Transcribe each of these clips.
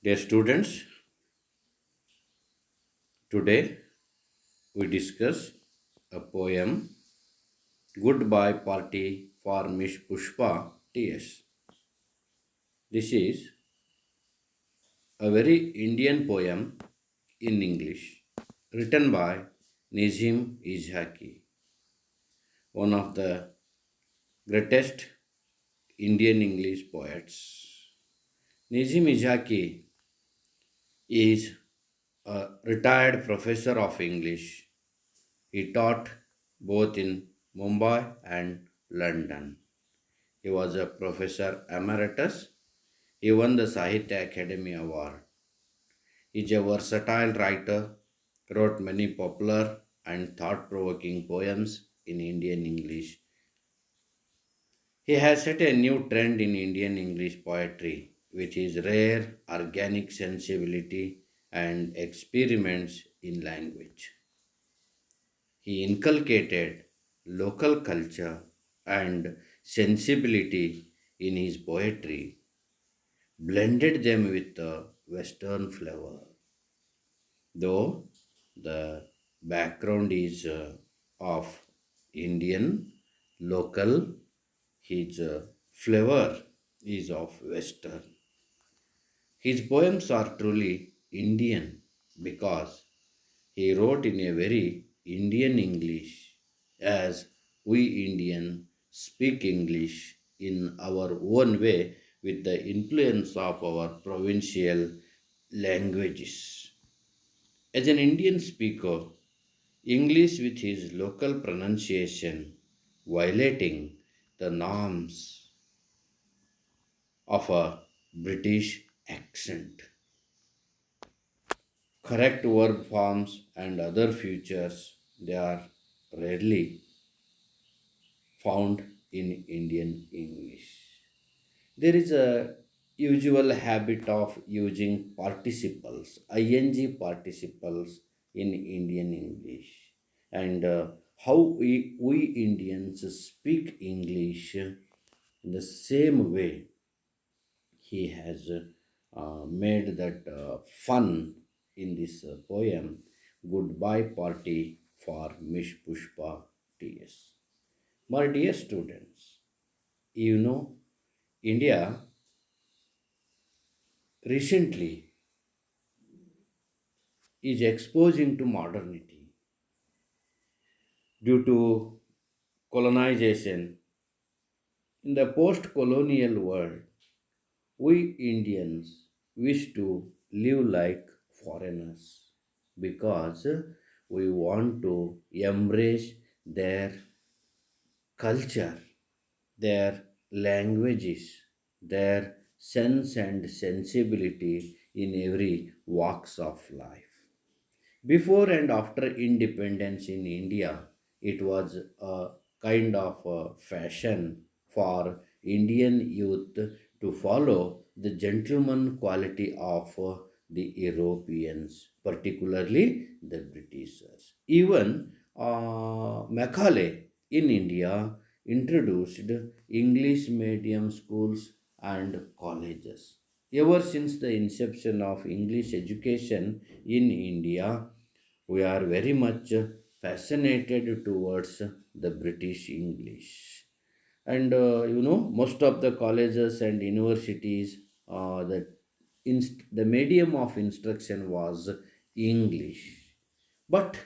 Dear students, today we discuss a poem Goodbye Party for Miss Pushpa T.S. This is a very Indian poem in English written by Nizim Izhaki, one of the greatest Indian English poets. Nizim Izhaki is a retired professor of English. He taught both in Mumbai and London. He was a professor emeritus. He won the Sahitya Academy Award. He is a versatile writer, wrote many popular and thought provoking poems in Indian English. He has set a new trend in Indian English poetry with his rare organic sensibility and experiments in language. He inculcated local culture and sensibility in his poetry, blended them with the Western flavor. Though the background is of Indian, local, his flavor is of Western. His poems are truly Indian because he wrote in a very Indian English, as we Indian speak English in our own way with the influence of our provincial languages. As an Indian speaker, English with his local pronunciation violating the norms of a British accent. Correct verb forms and other features they are rarely found in Indian English. There is a usual habit of using participles, ing participles in Indian English, and how we Indians speak English in the same way. He has made that fun in this poem, Goodbye Party for Miss Pushpa T.S. My dear students, you know, India recently is exposing to modernity due to colonization. In the post colonial world, we Indians wish to live like foreigners because we want to embrace their culture, their languages, their sense and sensibility in every walks of life. Before and after independence in India, it was a kind of a fashion for Indian youth to follow the gentleman quality of the Europeans, particularly the Britishers. Even Macaulay in India introduced English medium schools and colleges. Ever since the inception of English education in India, we are very much fascinated towards the British English. And most of the colleges and universities, the medium of instruction was English. But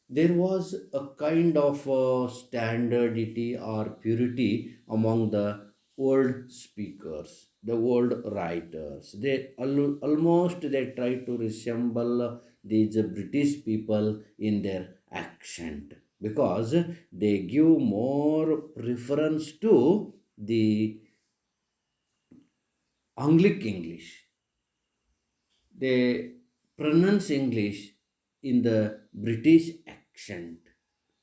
there was a kind of standardity or purity among the old speakers, the old writers. They almost they try to resemble these British people in their accent because they give more preference to the Anglic English. They pronounce English in the British accent.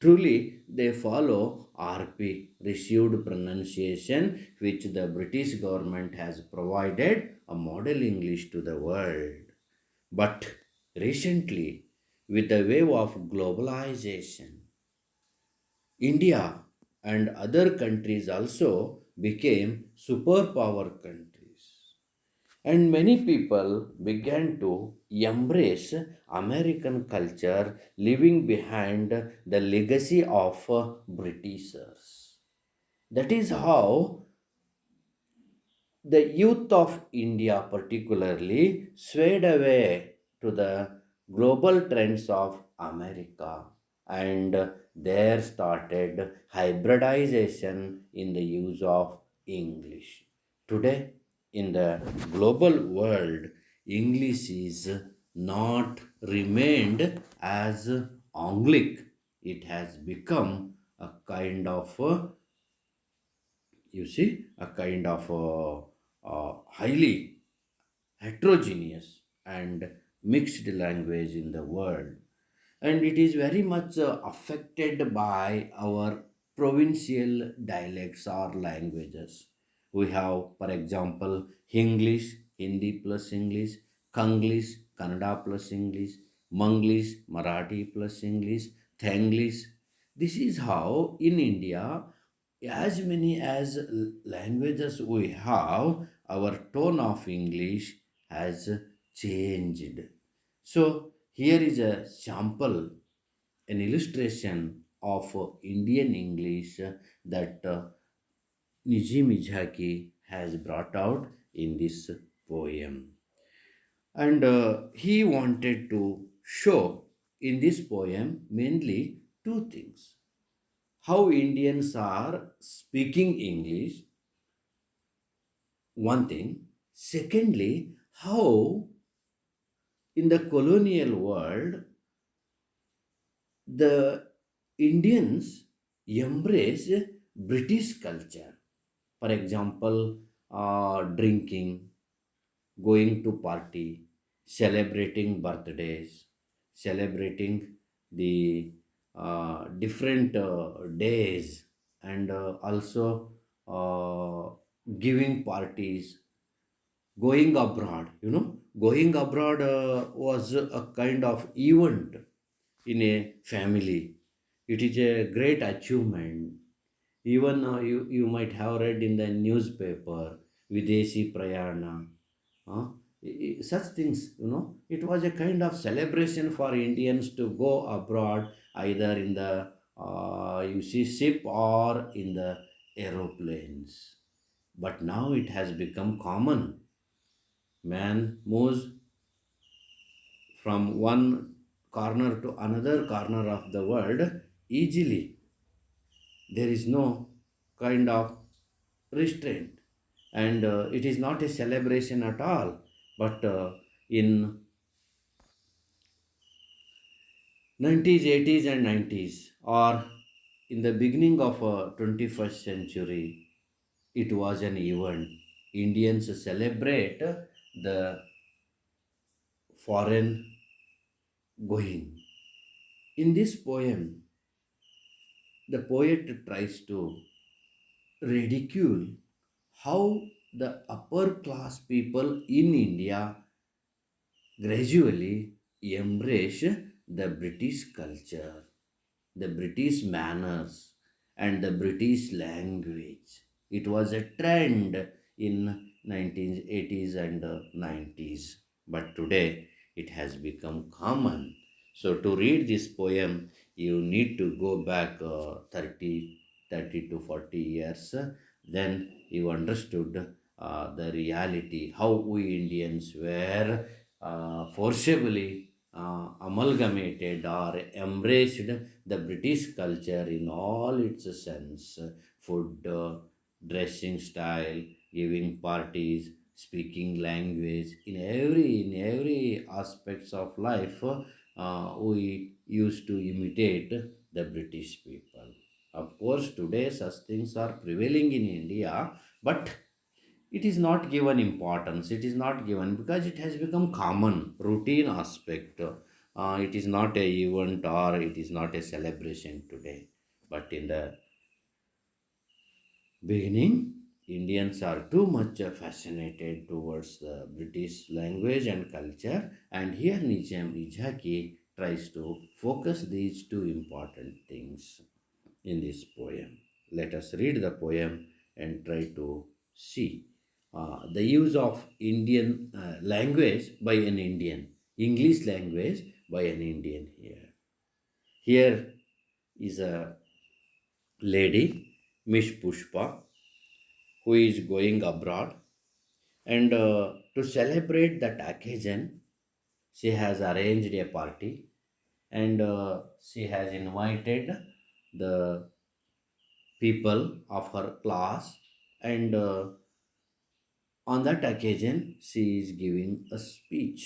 Truly, they follow RP, received pronunciation, which the British government has provided a model English to the world. But recently, with the wave of globalization, India and other countries also became superpower countries. And many people began to embrace American culture, leaving behind the legacy of Britishers. That is how the youth of India, particularly, swayed away to the global trends of America, and there started hybridization in the use of English. Today, in the global world, English is not remained as Anglic. It has become a kind of you see a kind of highly heterogeneous and mixed language in the world, and it is very much affected by our provincial dialects or languages. We have, for example, English, Hindi plus English, Kanglish, Kannada plus English, Manglish, Marathi plus English, Thanglish. This is how in India, as many as languages we have, our tone of English has changed. So here is a sample, an illustration of Indian English that Nijim Izhaki has brought out in this poem. And he wanted to show in this poem mainly two things: how Indians are speaking English, one thing; secondly, how in the colonial world the Indians embrace British culture. For example, drinking, going to party, celebrating birthdays, celebrating the different days, and also giving parties, going abroad. Going abroad was a kind of event in a family. It is a great achievement. Even you might have read in the newspaper, Videshi Prayana. Huh? Such things, it was a kind of celebration for Indians to go abroad, either in the you see ship or in the aeroplanes. But now it has become common. Man moves from one corner to another corner of the world easily. There is no kind of restraint, and it is not a celebration at all. But in 90s, 80s, and 90s, or in the beginning of 21st century, it was an event. Indians celebrate the foreign going. In this poem, the poet tries to ridicule how the upper class people in India gradually embrace the British culture, the British manners, and the British language. It was a trend in 1980s and 90s, but today it has become common. So to read this poem, you need to go back 30 to 40 years. Then you understood the reality, how we Indians were forcibly amalgamated or embraced the British culture in all its sense: food, dressing style, giving parties, speaking language. In every aspects of life, we used to imitate the British people. Of course, today such things are prevailing in India, but it is not given importance. It is not given because it has become common routine aspect. It is not a event or it is not a celebration today, but in the beginning, Indians are too much fascinated towards the British language and culture, and here Nijam Ijhaki tries to focus these two important things in this poem. Let us read the poem and try to see the use of Indian language by an Indian, English language by an Indian here. Here is a lady, Miss Pushpa, who is going abroad, and to celebrate that occasion, she has arranged a party, and she has invited the people of her class, and on that occasion she is giving a speech.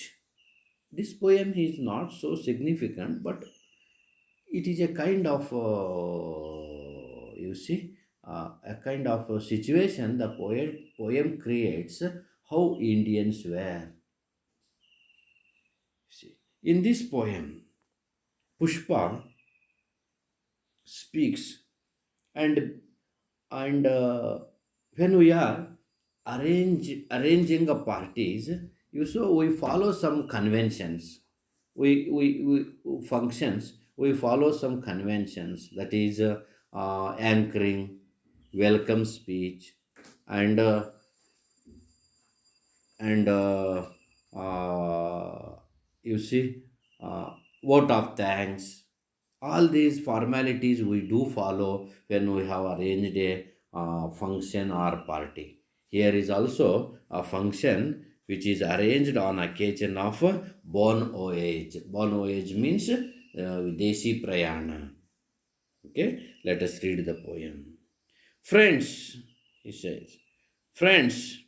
This poem is not so significant, but it is a kind of a kind of a situation the poem creates, how Indians were. See, in this poem, Pushpa speaks, and when we are arranging a parties, you so we follow some conventions. We functions. We follow some conventions. That is anchoring, welcome speech, and and you see vote of thanks. All these formalities we do follow when we have arranged a function or party. Here is also a function which is arranged on occasion of bon voyage. Bon voyage means Videshi Prayana. Okay, let us read the poem. Friends, he says, friends,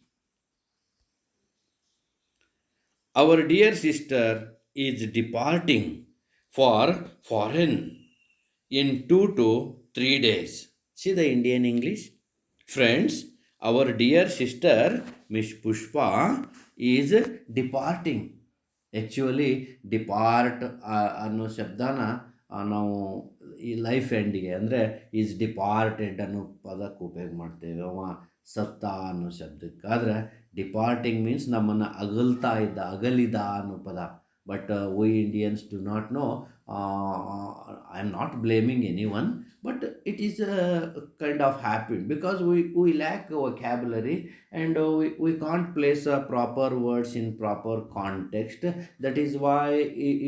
our dear sister is departing for foreign in 2 to 3 days. See the Indian English? Friends, our dear sister, Miss Pushpa, is departing. Actually, depart ಅನ್ನೋ ಶಬ್ದನ ನಾವು ಈ life ಎಂಡಿಗೆ ಅಂದರೆ is departed ಅನ್ನೋ ಪದಕ್ಕೆ ಉಪಯೋಗ ಮಾಡ್ತೇವೆ. ಅವ ಸತ್ತ ಅನ್ನೋ ಶಬ್ದಕ್ಕೆ. ಆದರೆ ಡಿಪಾರ್ಟಿಂಗ್ ಮೀನ್ಸ್ ನಮ್ಮನ್ನು ಅಗಲ್ತಾ ಇದ್ದ, ಅಗಲಿದ ಅನ್ನೋ ಪದ. But we Indians do not know. I am not blaming anyone, but it is a kind of habit because we lack vocabulary, and we can't place proper words in proper context. That is why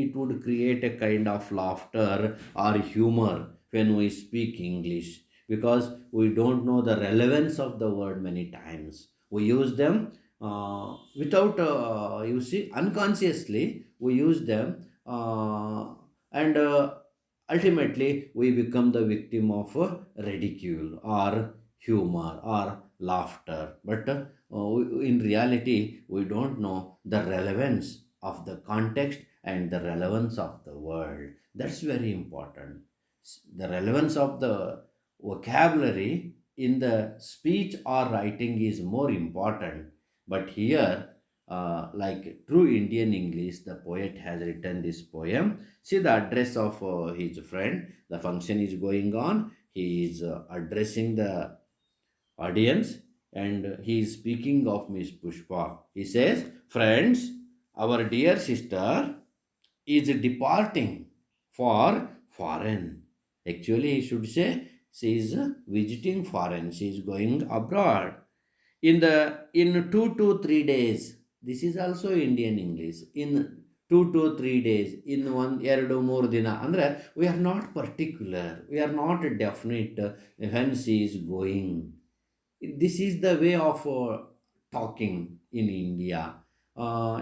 it would create a kind of laughter or humor when we speak English, because we don't know the relevance of the word many times. We use them without, unconsciously we use them, and ultimately we become the victim of ridicule or humor or laughter. But in reality we don't know the relevance of the context and the relevance of the word. That's very important. The relevance of the vocabulary in the speech or writing is more important. But here, like true Indian English, the poet has written this poem. See the address of his friend. The function is going on. He is addressing the audience, and he is speaking of Miss Pushpa. He says, friends, our dear sister is departing for foreign. Actually, he should say she is visiting foreign. She is going abroad in 2 to 3 days. This is also Indian English. In 2 to 3 days, in one ಎರಡು ಮೂರು ದಿನ ಅಂದರೆ we are not particular, we are not definite when she is going. This is the way of talking in India.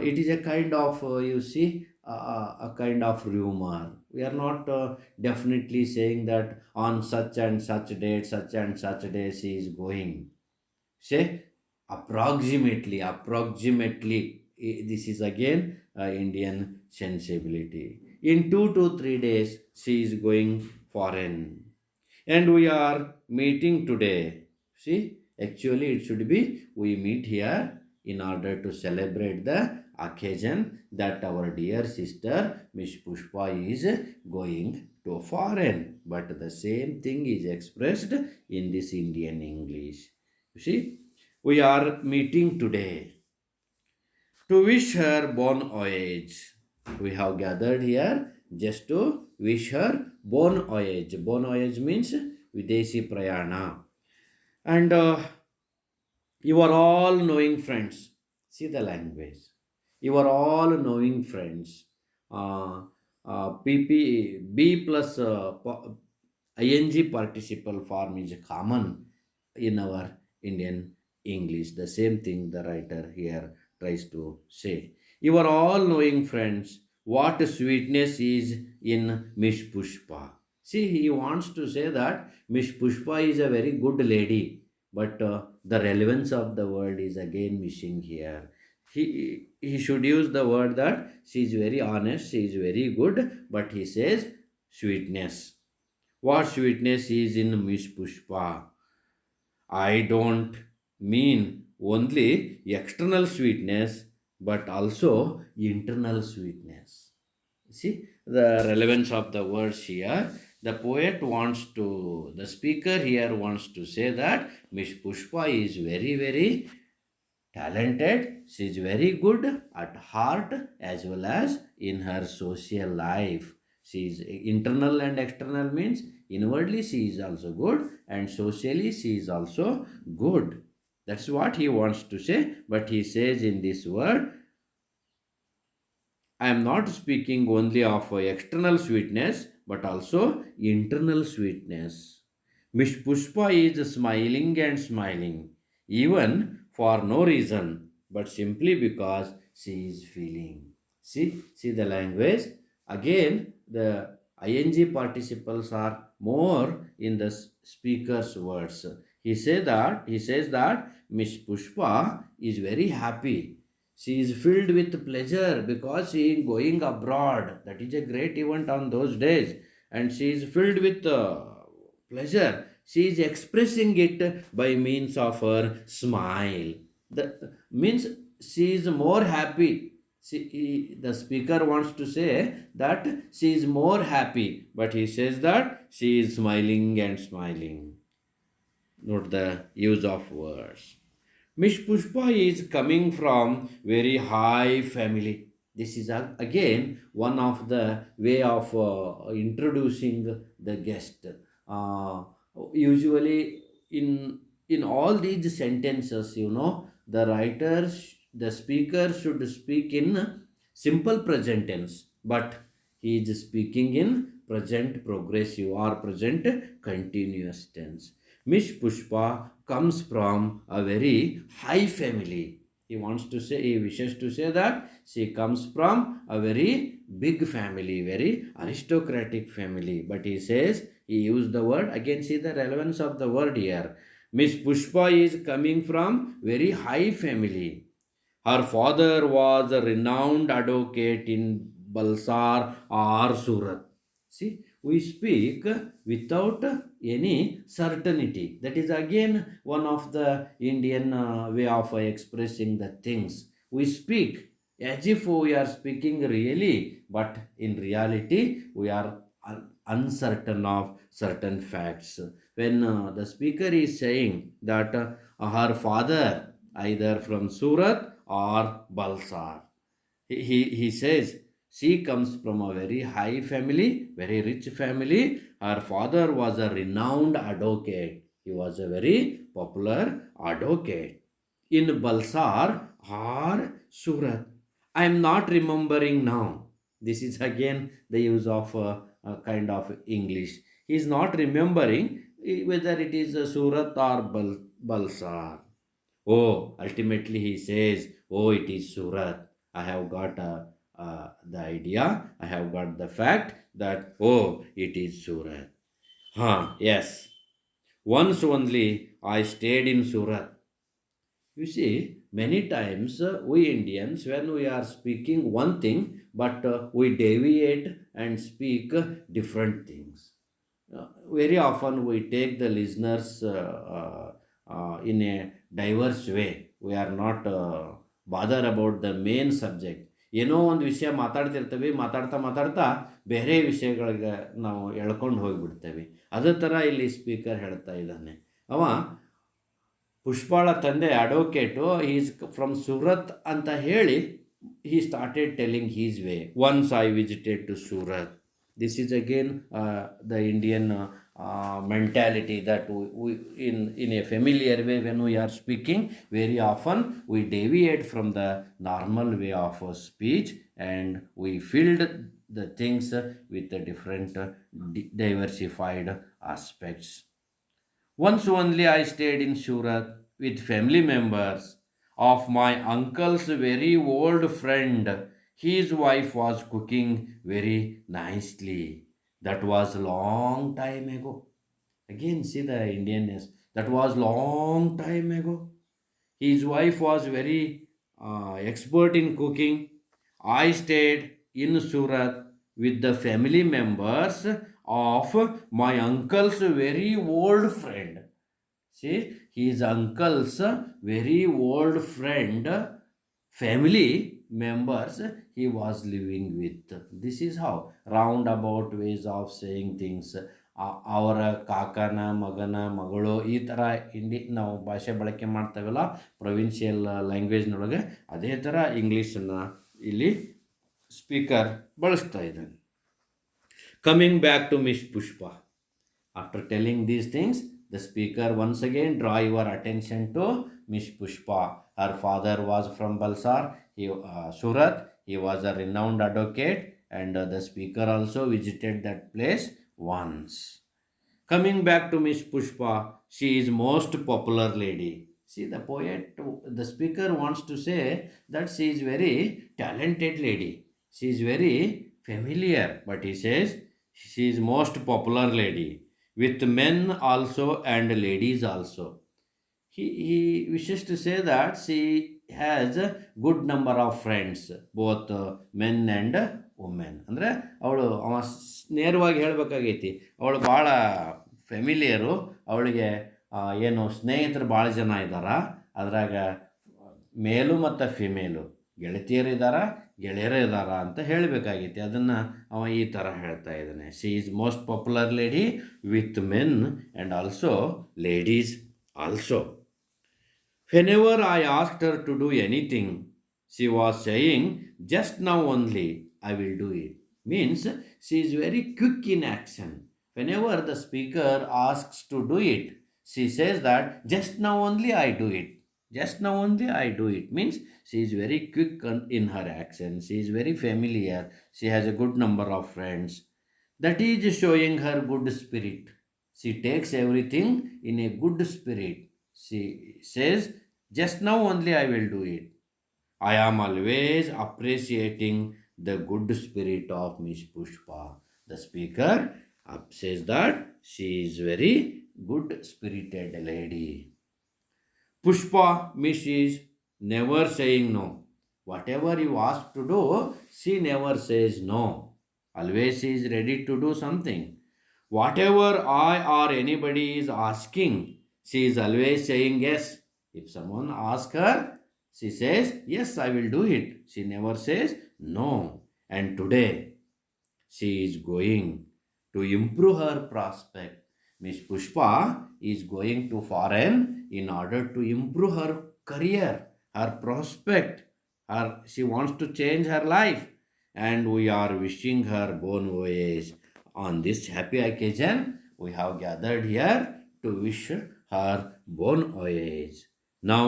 It is a kind of a kind of rumor. We are not definitely saying that on such and such date, such and such day she is going. Say approximately, this is again Indian sensibility. In 2 to 3 days she is going foreign, and we are meeting today. See, actually it should be we meet here in order to celebrate the occasion that our dear sister Miss Pushpa is going to foreign. But the same thing is expressed in this Indian English. You see, we are meeting today to wish her bon voyage. We have gathered here just to wish her bon voyage. Bon voyage means Videshi Prayana. And You are all knowing friends. See the language. You are all knowing friends. B plus ing participle form is common in our Indian English. The same thing the writer here tries to say. You are all knowing friends. What sweetness is in Miss Pushpa. See, he wants to say that Miss Pushpa is a very good lady, but the relevance of the word is again missing here. He should use the word that she is very honest, she is very good, but he says sweetness. What sweetness is in Miss Pushpa? I don't mean only external sweetness, but also internal sweetness. See the relevance of the words here. The poet wants to, the speaker here wants to say that Miss Pushpa is very, very talented. She is very good at heart as well as in her social life. She is internal and external means inwardly she is also good and socially she is also good. That's what he wants to say. But he says in this word, I am not speaking only of external sweetness but also internal sweetness. Miss Pushpa is smiling and smiling, even for no reason, but simply because she is feeling. See the language. Again, the ing participles are more in the speaker's words. He says that Miss Pushpa is very happy. She is filled with pleasure because she is going abroad. That is a great event on those days, and she is filled with pleasure. She is expressing it by means of her smile. The means she is more happy. The speaker wants to say that she is more happy, but he says that she is smiling and smiling. Note the use of words. Miss Pushpa is coming from very high family. This is again one of the way of introducing the guest. Uh, Usually in all these sentences, the writers, the speaker should speak in simple present tense, but he is speaking in present progressive or present continuous tense. Miss Pushpa comes from a very high family. He wishes to say that she comes from a very big family, very aristocratic family. But he says, he used the word, again see the relevance of the word here. Miss Pushpa is coming from very high family. Her father was a renowned advocate in Balsar or Surat. See, we speak without any certainty. That is again one of the Indian way of expressing the things. We speak as if we are speaking really, but in reality, we are uncertain of certain facts. When the speaker is saying that her father, either from Surat or Balsar, he says she comes from a very high family, very rich family. Her father was a renowned advocate. He was a very popular advocate in Balsar or Surat. I am not remembering now. This is again the use of a kind of English. He is not remembering whether it is Surat or Balsar. Oh, ultimately he says, oh, it is Surat. I have got the idea. I have got the fact that, oh, it is Surat. Huh, yes. Once only I stayed in Surat. You see, many times we Indians, when we are speaking one thing, but we deviate and speak different things. Very often we take the listeners in a diverse way. We are not bother about the main subject. ಏನೋ ಒಂದು ವಿಷಯ ಮಾತಾಡ್ತಿರ್ತೀವಿ, ಮಾತಾಡ್ತಾ ಮಾತಾಡ್ತಾ ಬೇರೆ ವಿಷಯಗಳಿಗೆ ನಾವು ಎಳ್ಕೊಂಡು ಹೋಗಿಬಿಡ್ತೇವೆ. ಅದೇ ಥರ ಇಲ್ಲಿ ಸ್ಪೀಕರ್ ಹೇಳ್ತಾ ಇದ್ದಾನೆ. ಅವ ಪುಷ್ಪಾಳ ತಂದೆ ಅಡ್ವೊಕೇಟು ಈಸ್ ಫ್ರಮ್ ಸೂರತ್ ಅಂತ ಹೇಳಿ he started telling his way. Once I visited to Surat. This is again the Indian mentality that in a familiar way when we are speaking, very often we deviate from the normal way of speech, and we filled the things with the different diversified aspects. Once only I stayed in Surat with family members of my uncle's very old friend. His wife was cooking very nicely. That was long time ago. Again, see the Indianness. That was long time ago. His wife was very expert in cooking. I stayed in Surat with the family members of my uncle's very old friend. See, his uncle's very old friend, family members he was living with. This is how roundabout ways of saying things. ಅವರ ಕಾಕನ ಮಗನ ಮಗಳು ಈ ಥರ ನಾವು ಭಾಷೆ ಬಳಕೆ ಮಾಡ್ತೇವಲ್ಲ provincial ಲ್ಯಾಂಗ್ವೇಜ್ನೊಳಗೆ, ಅದೇ ಥರ ಇಂಗ್ಲೀಷನ್ನು ಇಲ್ಲಿ ಸ್ಪೀಕರ್ ಬಳಸ್ತಾ ಇದ್ದಾನೆ. Coming back to miss Pushpa. After telling these things, the speaker once again draw your attention to Miss Pushpa. Her father was from Balsar, Surat. He was a renowned advocate, and the speaker also visited that place once. Coming back to Miss Pushpa, she is most popular lady. See, the poet, the speaker wants to say that she is very talented lady. She is very familiar, but he says she is most popular lady with men also and ladies also. He wishes to say that she has a good number of friends, both men and women. ಅಂದರೆ ಅವಳು ನೇರವಾಗಿ ಹೇಳಬೇಕಾಗೈತಿ, ಅವಳು ಭಾಳ ಫೆಮಿಲಿಯರು, ಅವಳಿಗೆ ಏನು ಸ್ನೇಹಿತರು ಭಾಳ ಜನ ಇದ್ದಾರ. ಅದ್ರಾಗ ಮೇಲು ಮತ್ತು ಫಿಮೇಲು ಗೆಳತಿಯರು ಇದ್ದಾರ, ಗೆಳೆಯರು ಇದ್ದಾರ ಅಂತ ಹೇಳಬೇಕಾಗೈತಿ. ಅದನ್ನು ಅವ ಈ ಥರ ಹೇಳ್ತಾ ಇದ್ದಾನೆ. She is most popular lady with men and also ladies also. Whenever I asked her to do anything, she was saying, just now only I will do it. Means she is very quick in action. Whenever the speaker asks to do it, she says that just now only I do it. Just now only I do it. Means she is very quick in her action. She is very familiar. She has a good number of friends. That is showing her good spirit. She takes everything in a good spirit. She says, just now only I will do it. I am always appreciating the good spirit of Miss Pushpa. The speaker says that she is very good spirited lady. Pushpa, Miss is never saying no. Whatever you ask to do, she never says no. Always she is ready to do something. Whatever I or anybody is asking, she is always saying yes. If someone asks her, she says, yes, I will do it. She never says no. And today, she is going to improve her prospect. Miss Pushpa is going to foreign in order to improve her career, her prospect. She wants to change her life. And we are wishing her bon voyage. On this happy occasion, we have gathered here to wish her bon voyage. Now,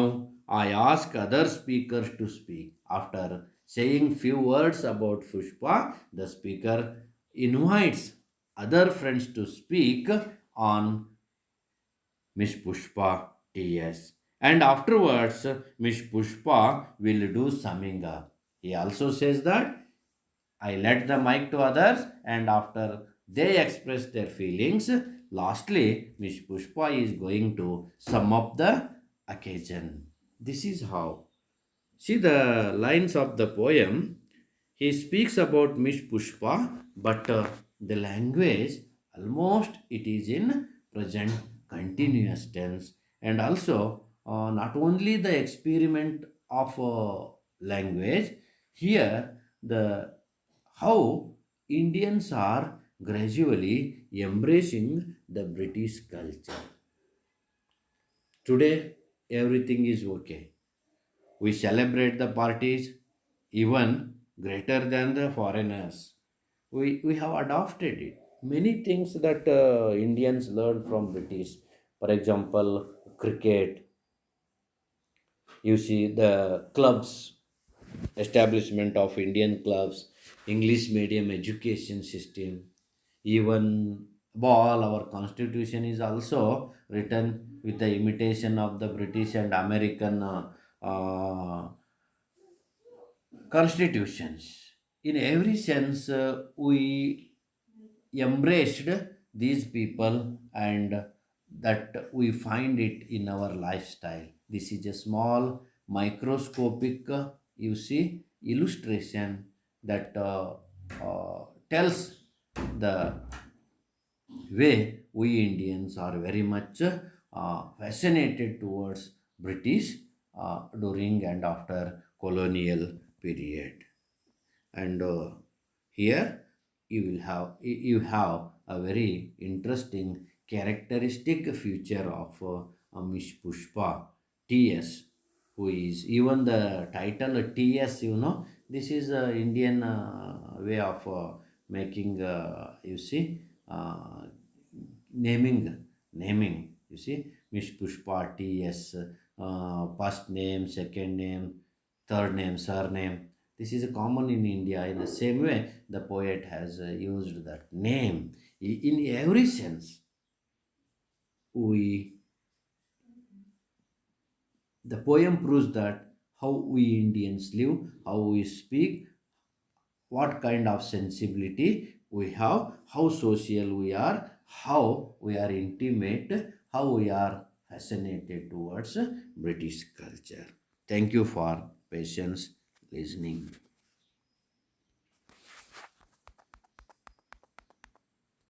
I ask other speakers to speak. After saying few words about Pushpa, the speaker invites other friends to speak on Miss Pushpa T.S. And afterwards, Miss Pushpa will do summing up. He also says that I let the mic to others, and after they express their feelings, lastly, Miss Pushpa is going to sum up the occasion. This is how. See the lines of the poem. He speaks about Miss Pushpa, but the language almost it is in present continuous tense, and also not only the experiment of language here, the how Indians are gradually embracing the British culture. Today, everything is okay. We celebrate the parties even greater than the foreigners. We have adopted it. many things that Indians learned from British. For example, cricket. You see the clubs, establishment of Indian clubs, English medium education system, even all our constitution is also written with the imitation of the British and American constitutions. In every sense, we embraced these people, and that we find it in our lifestyle. This is a small microscopic, you see, illustration that tells the way we Indians are very much fascinated towards British during and after colonial period. And here you have a very interesting characteristic feature of Miss Pushpa TS, who is even the title TS. This is a Indian way of making. You see, naming. You see, Miss Pushpa TS, first name, second name, third name, surname. This is common in India. In the same way, the poet has used that name in every sense. We The poem proves that how we Indians live, how we speak, what kind of sensibility we have, how social we are, how we are intimate, how we are fascinated towards British culture. Thank you for patience listening.